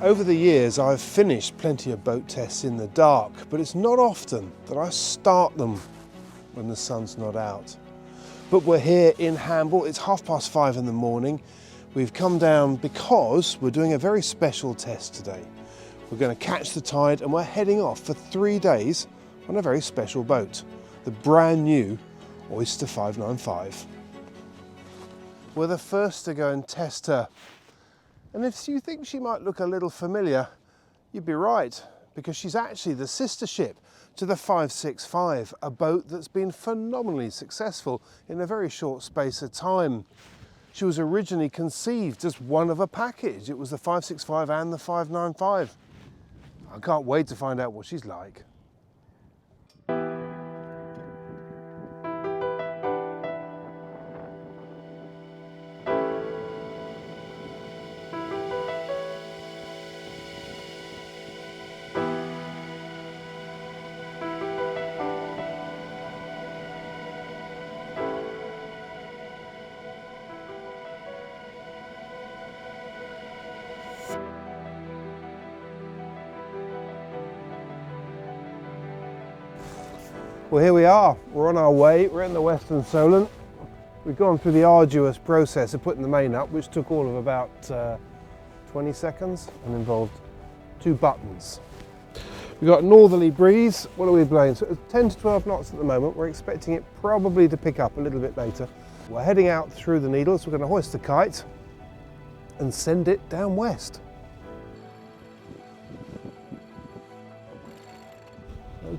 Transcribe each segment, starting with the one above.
Over the years, I've finished plenty of boat tests in the dark, but it's not often that I start them when the sun's not out. But we're here in Hamble. It's 5:30 in the morning. We've come down because we're doing a very special test today. We're going to catch the tide and we're heading off for 3 days on a very special boat, the brand new Oyster 595. We're the first to go and test her. And if you think she might look a little familiar, you'd be right, because she's actually the sister ship to the 565, a boat that's been phenomenally successful in a very short space of time. She was originally conceived as one of a package. It was the 565 and the 595. I can't wait to find out what she's like. Well, here we are. We're on our way. We're in the Western Solent. We've gone through the arduous process of putting the main up, which took all of about 20 seconds and involved 2 buttons. We've got a northerly breeze. What are we blowing? So it's 10 to 12 knots at the moment. We're expecting it probably to pick up a little bit later. We're heading out through the Needles. We're going to hoist the kite and send it down west.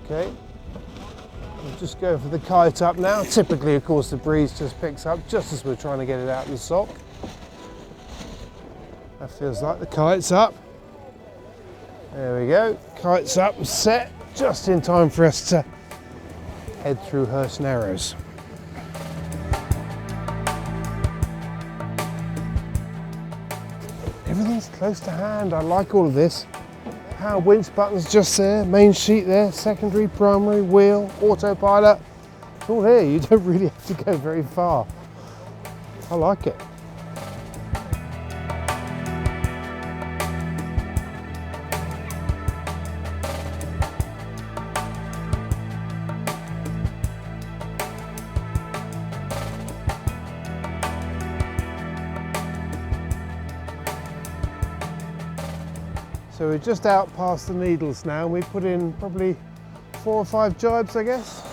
Okay. We'll just go for the kite up now. Typically, of course, the breeze just picks up just as we're trying to get it out of the sock. That feels like the kite's up. There we go. Kite's up and set just in time for us to head through Hurst Narrows. Everything's close to hand. I like all of this. Power winch buttons just there, main sheet there, secondary, primary, wheel, autopilot. It's all here, you don't really have to go very far. I like it. So we're just out past the Needles now, and we put in probably 4 or 5 jibes, I guess.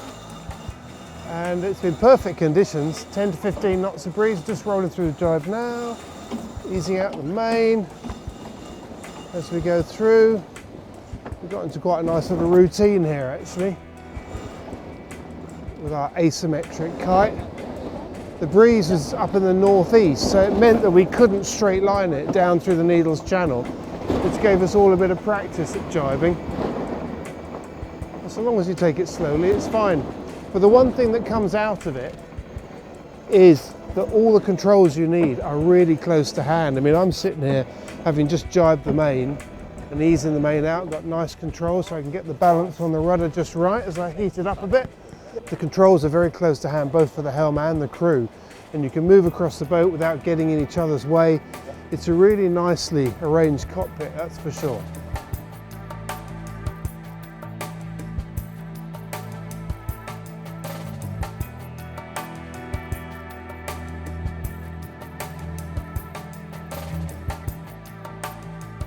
And it's been perfect conditions, 10 to 15 knots of breeze, just rolling through the jibe now, easing out the main. As we go through, we've got into quite a nice little routine here actually, with our asymmetric kite. The breeze was up in the northeast, so it meant that we couldn't straight line it down through the Needles channel, which gave us all a bit of practice at jibing. So long as you take it slowly, it's fine. But the one thing that comes out of it is that all the controls you need are really close to hand. I mean, I'm sitting here having just jibed the main and easing the main out, got nice controls so I can get the balance on the rudder just right as I heat it up a bit. The controls are very close to hand, both for the helm and the crew, and you can move across the boat without getting in each other's way. It's a really nicely arranged cockpit, that's for sure.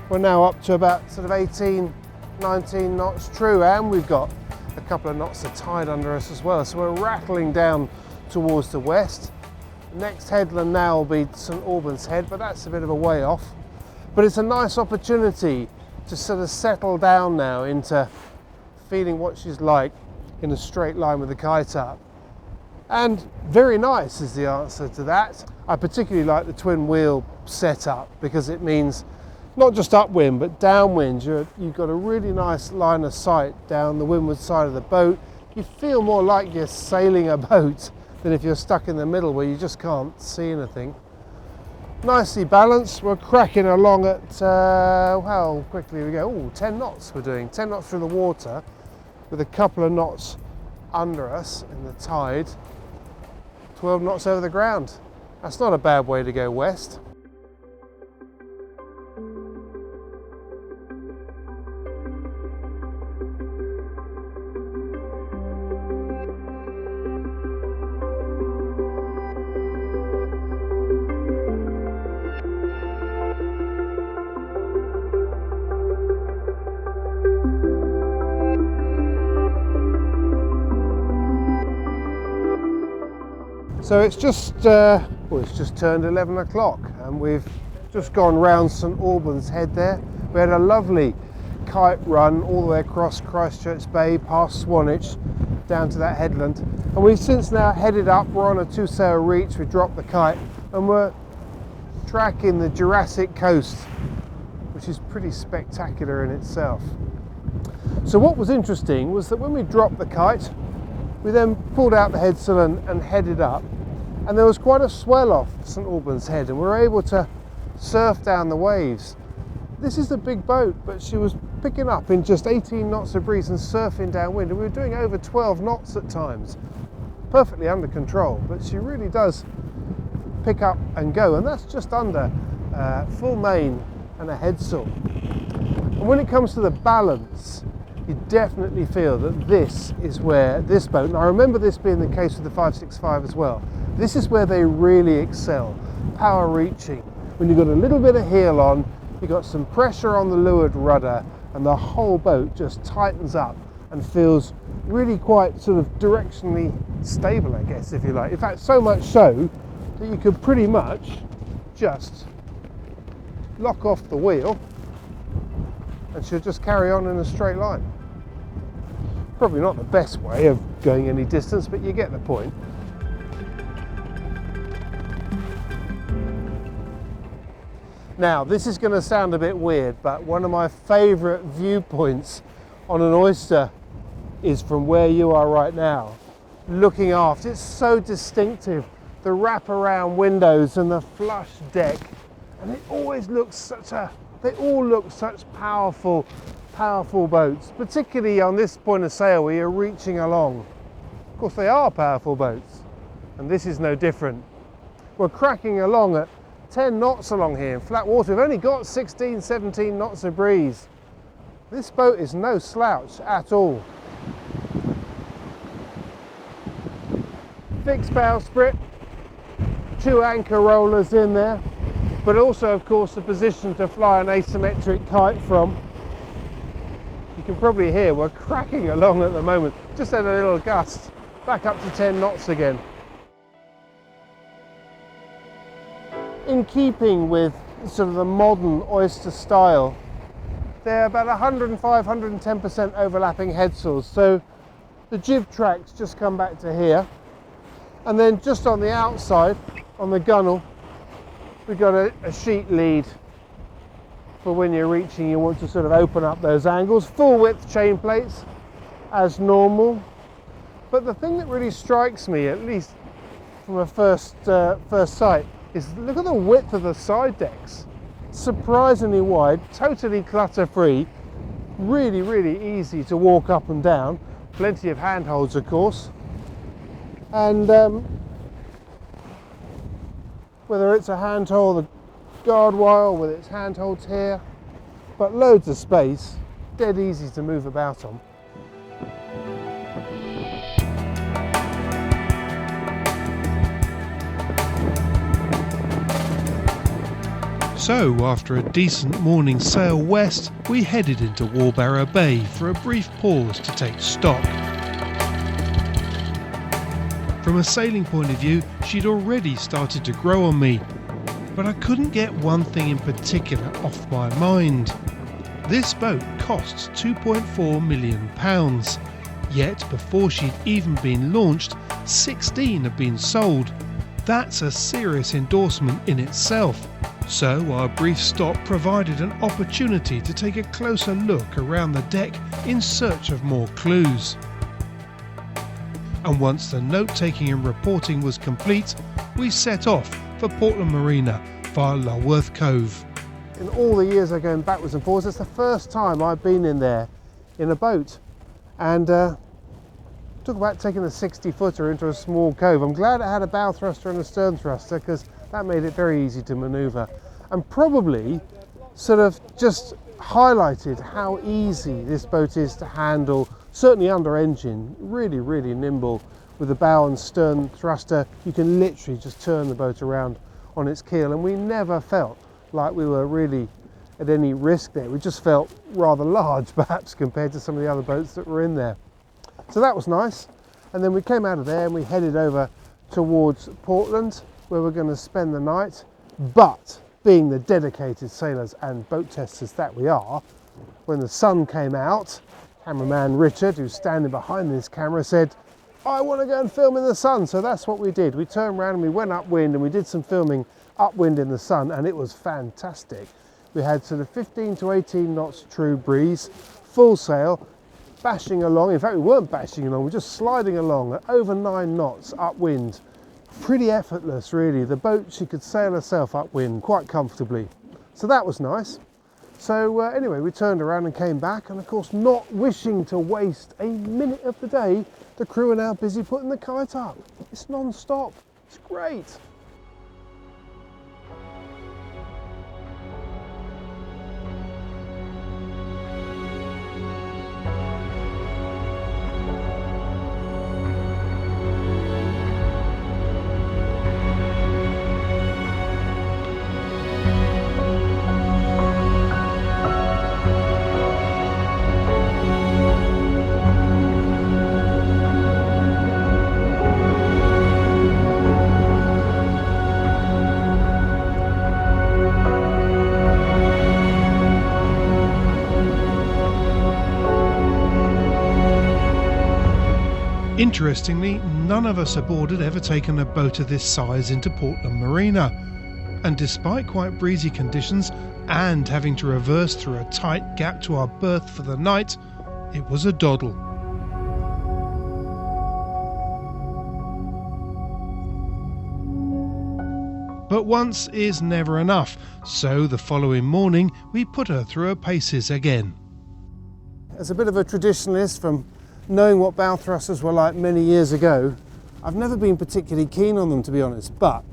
We're now up to about sort of 18, 19 knots true, and we've got a couple of knots of tide under us as well. So we're rattling down towards the west. The next headland now will be St Albans Head, but that's a bit of a way off. But it's a nice opportunity to sort of settle down now into feeling what she's like in a straight line with the kite up. And very nice is the answer to that. I particularly like the twin wheel setup because it means not just upwind but downwind. You've got a really nice line of sight down the windward side of the boat. You feel more like you're sailing a boat than if you're stuck in the middle where you just can't see anything. Nicely balanced. We're cracking along at, how quickly we go. Ooh, 10 knots we're doing. 10 knots through the water with a couple of knots under us in the tide. 12 knots over the ground. That's not a bad way to go west. So it's just turned 11 o'clock and we've just gone round St Albans Head there. We had a lovely kite run all the way across Christchurch Bay, past Swanage, down to that headland. And we've since now headed up. We're on a 2-sail reach. We dropped the kite and we're tracking the Jurassic coast, which is pretty spectacular in itself. So what was interesting was that when we dropped the kite, we then pulled out the headsail and headed up, and there was quite a swell off St Albans Head and we were able to surf down the waves. This is a big boat, but she was picking up in just 18 knots of breeze and surfing downwind, and we were doing over 12 knots at times. Perfectly under control, but she really does pick up and go, and that's just under full main and a headsail. And when it comes to the balance, you definitely feel that this is where this boat, and I remember this being the case with the 565 as well, this is where they really excel. Power reaching. When you've got a little bit of heel on, you've got some pressure on the leeward rudder, and the whole boat just tightens up and feels really quite sort of directionally stable, I guess, if you like. In fact, so much so that you could pretty much just lock off the wheel and she'll just carry on in a straight line. Probably not the best way of going any distance, but you get the point. Now, this is going to sound a bit weird, but one of my favourite viewpoints on an Oyster is from where you are right now, looking aft. It's so distinctive, the wraparound windows and the flush deck, and it always looks they all look such powerful boats, particularly on this point of sail where you're reaching along. Of course, they are powerful boats, and this is no different. We're cracking along at 10 knots along here in flat water. We've only got 16, 17 knots of breeze. This boat is no slouch at all. Fixed bowsprit, 2 anchor rollers in there, but also of course the position to fly an asymmetric kite from. You can probably hear we're cracking along at the moment. Just had a little gust, back up to 10 knots again. In keeping with sort of the modern Oyster style, they're about 105, 110% overlapping headsails. So the jib tracks just come back to here. And then just on the outside, on the gunnel, we've got a sheet lead for when you're reaching, you want to sort of open up those angles. Full width chain plates as normal. But the thing that really strikes me, at least from a first sight, is look at the width of the side decks. Surprisingly wide, totally clutter free, really, really easy to walk up and down. Plenty of handholds, of course. And whether it's a handhold, the guard wire, whether it's handholds here, but loads of space, dead easy to move about on. So, after a decent morning sail west, we headed into Walbarrow Bay for a brief pause to take stock. From a sailing point of view, she'd already started to grow on me, but I couldn't get one thing in particular off my mind. This boat costs £2.4 million, yet before she'd even been launched, 16 had been sold. That's a serious endorsement in itself. So our brief stop provided an opportunity to take a closer look around the deck in search of more clues. And once the note-taking and reporting was complete, we set off for Portland Marina via Lulworth Cove. In all the years of going backwards and forwards, it's the first time I've been in there in a boat. And talk about taking a 60-footer into a small cove. I'm glad it had a bow thruster and a stern thruster, because that made it very easy to manoeuvre, and probably sort of just highlighted how easy this boat is to handle, certainly under engine. Really, really nimble with the bow and stern thruster. You can literally just turn the boat around on its keel, and we never felt like we were really at any risk there. We just felt rather large perhaps compared to some of the other boats that were in there. So that was nice. And then we came out of there and we headed over towards Portland, where we're going to spend the night. But being the dedicated sailors and boat testers that we are, when the sun came out, cameraman Richard, who's standing behind this camera, said, I want to go and film in the sun. So that's what we did. We turned around and we went upwind and we did some filming upwind in the sun, and it was fantastic. We had sort of 15 to 18 knots true breeze, full sail, bashing along. In fact, we weren't bashing along, we were just sliding along at over 9 knots upwind. Pretty effortless, really. The boat, she could sail herself upwind quite comfortably. So that was nice. So anyway, we turned around and came back, and of course, not wishing to waste a minute of the day, the crew are now busy putting the kite up. It's non-stop. It's great. Interestingly, none of us aboard had ever taken a boat of this size into Portland Marina, and despite quite breezy conditions and having to reverse through a tight gap to our berth for the night, it was a doddle. But once is never enough, so the following morning we put her through her paces again. As a bit of a traditionalist, from knowing what bow thrusters were like many years ago, I've never been particularly keen on them, to be honest, but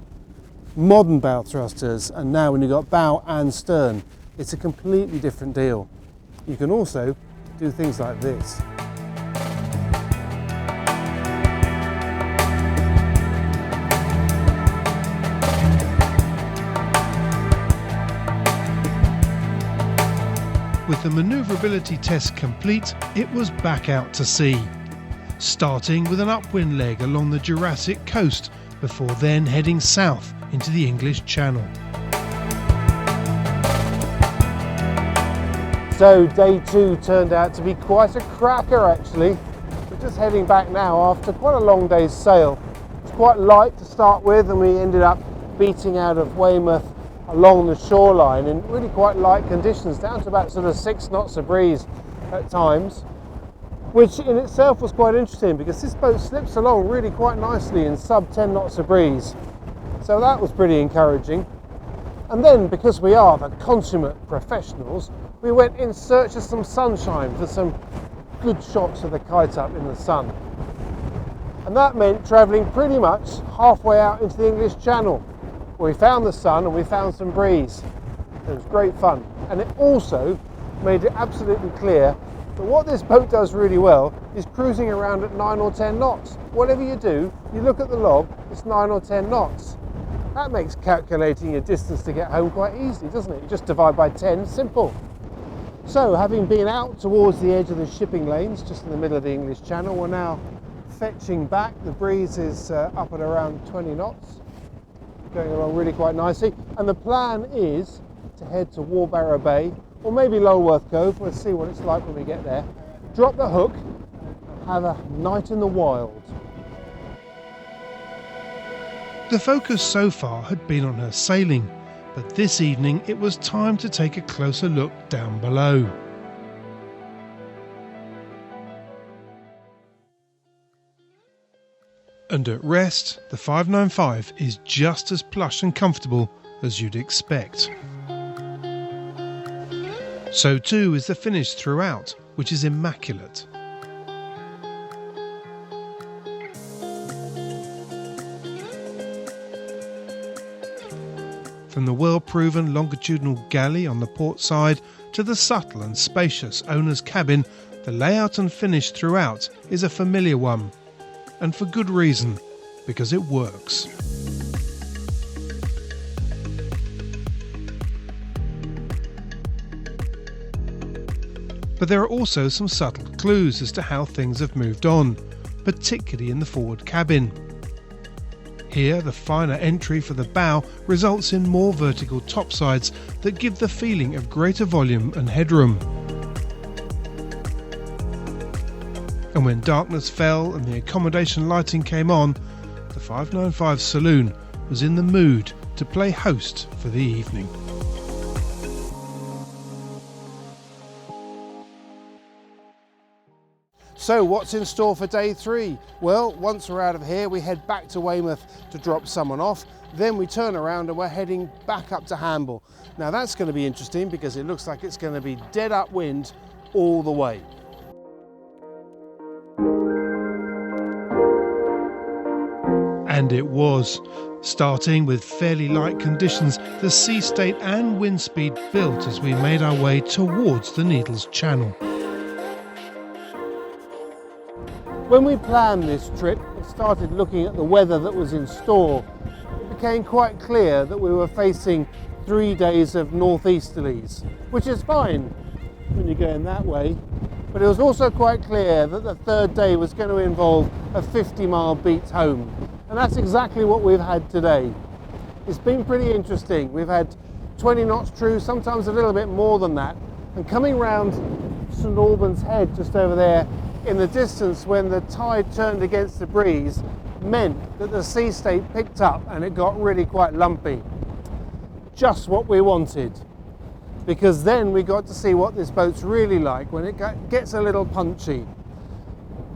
modern bow thrusters, and now when you've got bow and stern, it's a completely different deal. You can also do things like this. With the manoeuvrability test complete, it was back out to sea, starting with an upwind leg along the Jurassic coast before then heading south into the English Channel. So day 2 turned out to be quite a cracker, actually. We're just heading back now after quite a long day's sail. It's quite light to start with, and we ended up beating out of Weymouth along the shoreline in really quite light conditions, down to about sort of 6 knots of breeze at times, which in itself was quite interesting because this boat slips along really quite nicely in sub 10 knots of breeze. So that was pretty encouraging. And then, because we are the consummate professionals, we went in search of some sunshine for some good shots of the kite up in the sun. And that meant travelling pretty much halfway out into the English Channel, where we found the sun and we found some breeze. It was great fun, and it also made it absolutely clear that what this boat does really well is cruising around at 9 or 10 knots. Whatever you do, you look at the log, it's 9 or 10 knots. That makes calculating your distance to get home quite easy, doesn't it? You just divide by 10, simple. So, having been out towards the edge of the shipping lanes, just in the middle of the English Channel, we're now fetching back. The breeze is up at around 20 knots. Going along really quite nicely, and the plan is to head to Warbarrow Bay or maybe Lulworth Cove. We'll see what it's like when we get there. Drop the hook and have a night in the wild. The focus so far had been on her sailing, but this evening it was time to take a closer look down below. And at rest, the 595 is just as plush and comfortable as you'd expect. So too is the finish throughout, which is immaculate. From the well-proven longitudinal galley on the port side to the subtle and spacious owner's cabin, the layout and finish throughout is a familiar one. And for good reason, because it works. But there are also some subtle clues as to how things have moved on, particularly in the forward cabin. Here, the finer entry for the bow results in more vertical topsides that give the feeling of greater volume and headroom. And when darkness fell and the accommodation lighting came on, the 595 saloon was in the mood to play host for the evening. So what's in store for day 3? Well, once we're out of here, we head back to Weymouth to drop someone off. Then we turn around and we're heading back up to Hamble. Now that's going to be interesting because it looks like it's going to be dead upwind all the way. And it was. Starting with fairly light conditions, the sea state and wind speed built as we made our way towards the Needles Channel. When we planned this trip and started looking at the weather that was in store, it became quite clear that we were facing 3 days of northeasterlies, which is fine when you're going that way, but it was also quite clear that the third day was going to involve a 50-mile beat home, and that's exactly what we've had today. It's been pretty interesting. We've had 20 knots true, sometimes a little bit more than that, and coming round St Albans Head just over there in the distance when the tide turned against the breeze meant that the sea state picked up and it got really quite lumpy. Just what we wanted, because then we got to see what this boat's really like when it gets a little punchy.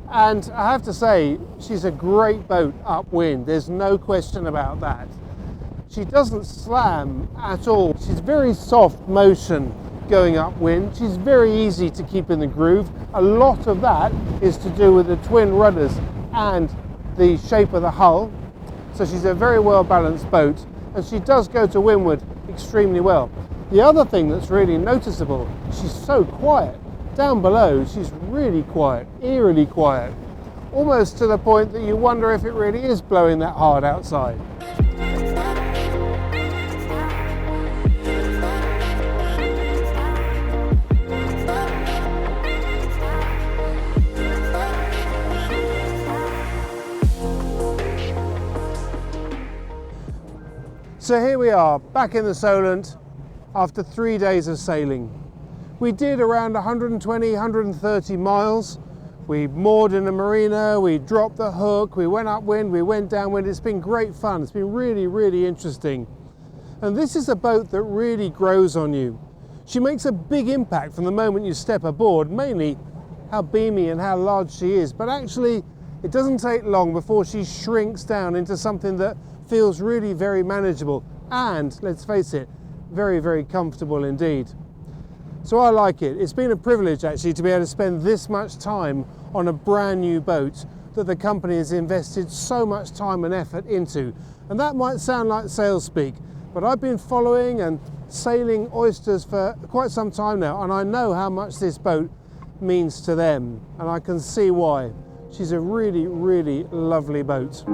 And I have to say, she's a great boat upwind, there's no question about that. She doesn't slam at all. She's very soft motion going upwind. She's very easy to keep in the groove. A lot of that is to do with the twin rudders and the shape of the hull. So she's a very well balanced boat, and she does go to windward extremely well. The other thing that's really noticeable, she's so quiet. Down below, she's really quiet, eerily quiet, almost to the point that you wonder if it really is blowing that hard outside. So here we are, back in the Solent after 3 days of sailing. We did around 120, 130 miles. We moored in the Marina, we dropped the hook, we went upwind, we went downwind. It's been great fun. It's been really, really interesting. And this is a boat that really grows on you. She makes a big impact from the moment you step aboard, mainly how beamy and how large she is. But actually, it doesn't take long before she shrinks down into something that feels really very manageable and, let's face it, very, very comfortable indeed. So I like it. It's been a privilege actually to be able to spend this much time on a brand new boat that the company has invested so much time and effort into. And that might sound like sales speak, but I've been following and sailing oysters for quite some time now, and I know how much this boat means to them, and I can see why. She's a really, really lovely boat.